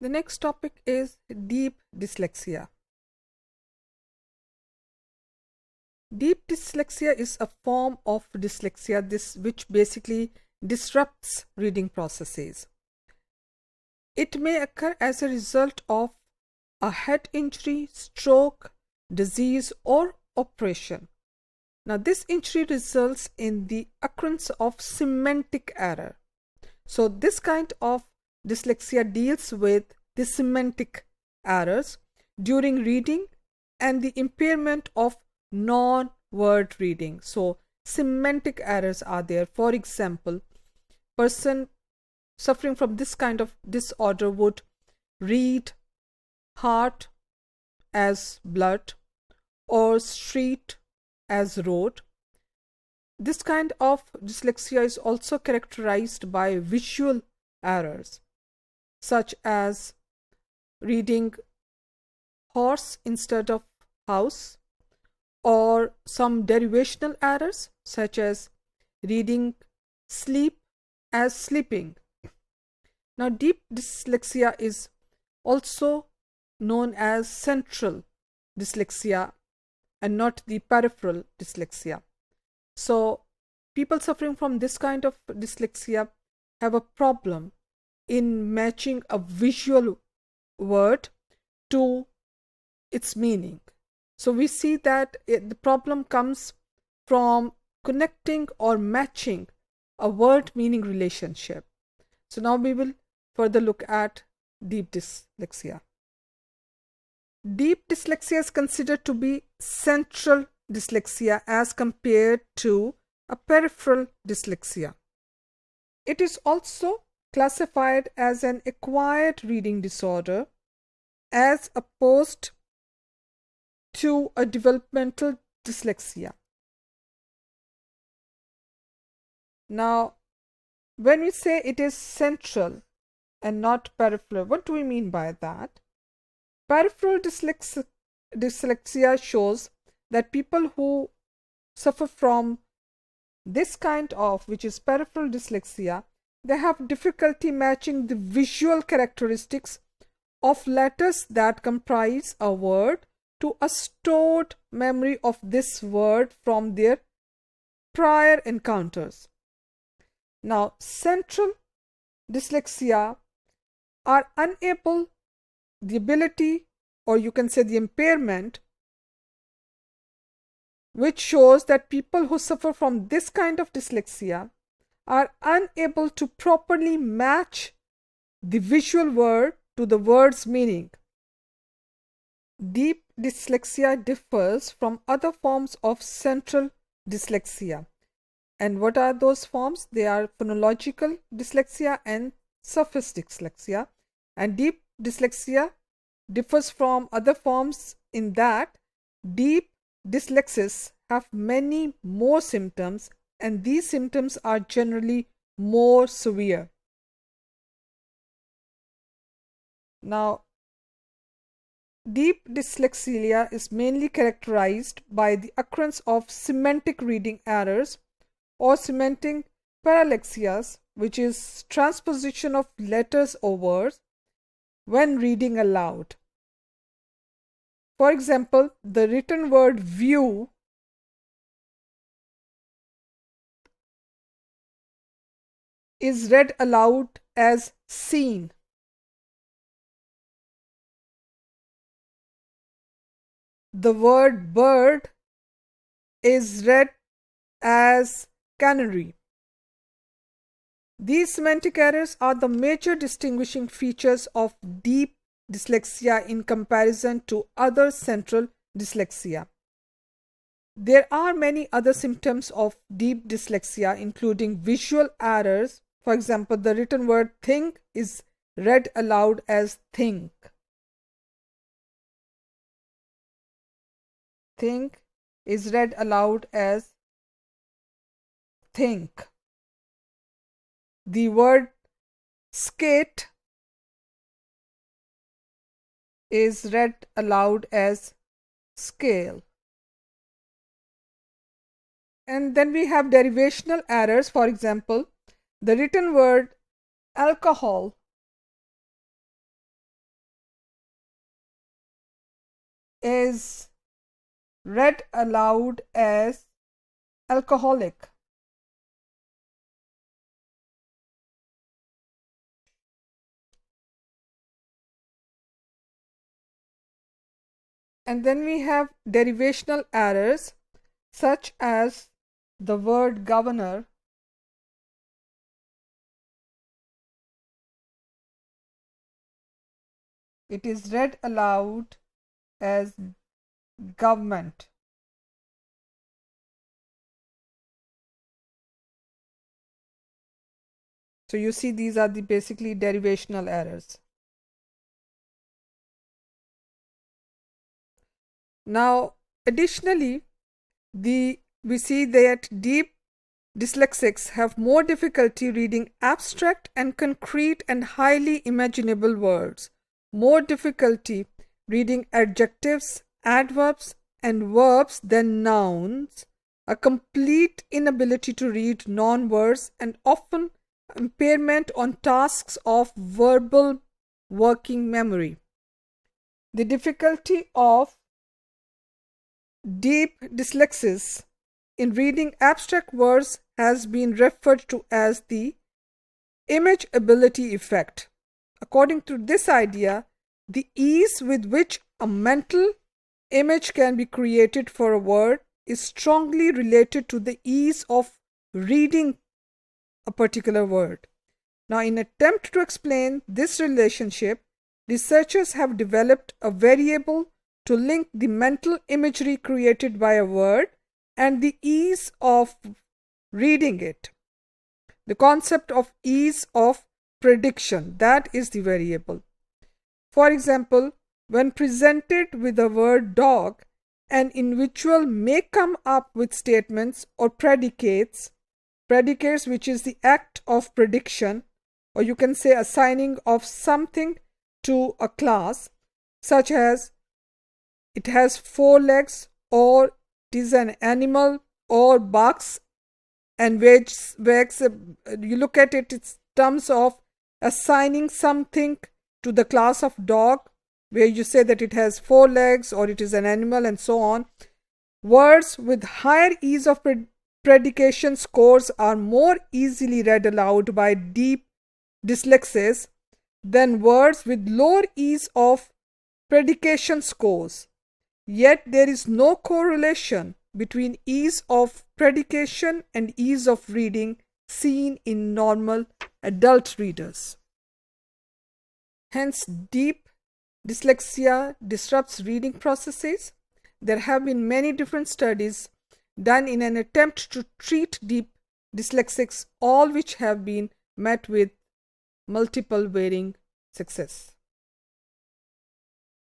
The next topic is deep dyslexia. Deep dyslexia is a form of dyslexia which basically disrupts reading processes. It may occur as a result of a head injury, stroke, disease, or operation. Now, this injury results in the occurrence of semantic error. So, this kind of dyslexia deals with the semantic errors during reading and the impairment of non-word reading. So, semantic errors are there. For example, person suffering from this kind of disorder would read heart as blood or street as road. This kind of dyslexia is also characterized by visual errors, such as reading horse instead of house, or some derivational errors, such as reading sleep as sleeping. Now, deep dyslexia is also known as central dyslexia and not the peripheral dyslexia. So, people suffering from this kind of dyslexia have a problem in matching a visual word to its meaning. So, we see that the problem comes from connecting or matching a word meaning relationship. So, now we will further look at deep dyslexia. Deep dyslexia is considered to be central dyslexia as compared to a peripheral dyslexia. It is also classified as an acquired reading disorder as opposed to a developmental dyslexia. Now, when we say it is central and not peripheral, what do we mean by that? Peripheral dyslexia shows that people who suffer from this kind of, which is peripheral dyslexia, they have difficulty matching the visual characteristics of letters that comprise a word to a stored memory of this word from their prior encounters. Now, central dyslexia are unable, the ability, or you can say the impairment, which shows that people who suffer from this kind of dyslexia are unable to properly match the visual word to the word's meaning. Deep dyslexia differs from other forms of central dyslexia. And what are those forms? They are phonological dyslexia and surface dyslexia. And deep dyslexia differs from other forms in that deep dyslexics have many more symptoms, and these symptoms are generally more severe. Now, deep dyslexia is mainly characterized by the occurrence of semantic reading errors or semantic parallaxias, which is transposition of letters or words when reading aloud. For example, the written word view is read aloud as seen. The word bird is read as canary. These semantic errors are the major distinguishing features of deep dyslexia in comparison to other central dyslexia. There are many other symptoms of deep dyslexia, including visual errors. For example, the written word think is read aloud as think. Think is read aloud as think. The word skate is read aloud as scale. And then we have derivational errors. For example, the written word alcohol is read aloud as alcoholic. And then we have derivational errors such as the word governor. It is read aloud as government. So you see, these are the basically derivational errors. Now, additionally, we see that deep dyslexics have more difficulty reading abstract and concrete and highly imaginable words, more difficulty reading adjectives, adverbs, and verbs than nouns, a complete inability to read non-words, and often impairment on tasks of verbal working memory. The difficulty of deep dyslexia in reading abstract words has been referred to as the image ability effect. According to this idea, the ease with which a mental image can be created for a word is strongly related to the ease of reading a particular word. Now, in an attempt to explain this relationship, researchers have developed a variable to link the mental imagery created by a word and the ease of reading it. The concept of ease of prediction, that is the variable. For example, when presented with the word dog, an individual may come up with statements or predicates which is the act of prediction, or you can say assigning of something to a class, such as it has 4 legs, or it is an animal, or barks and wags. You look at it in terms of assigning something to the class of dog, where you say that it has 4 legs or it is an animal and so on. Words with higher ease of predication scores are more easily read aloud by deep dyslexics than words with lower ease of predication scores. Yet there is no correlation between ease of predication and ease of reading seen in normal adult readers. Hence, deep dyslexia disrupts reading processes. There have been many different studies done in an attempt to treat deep dyslexics, all which have been met with multiple varying success.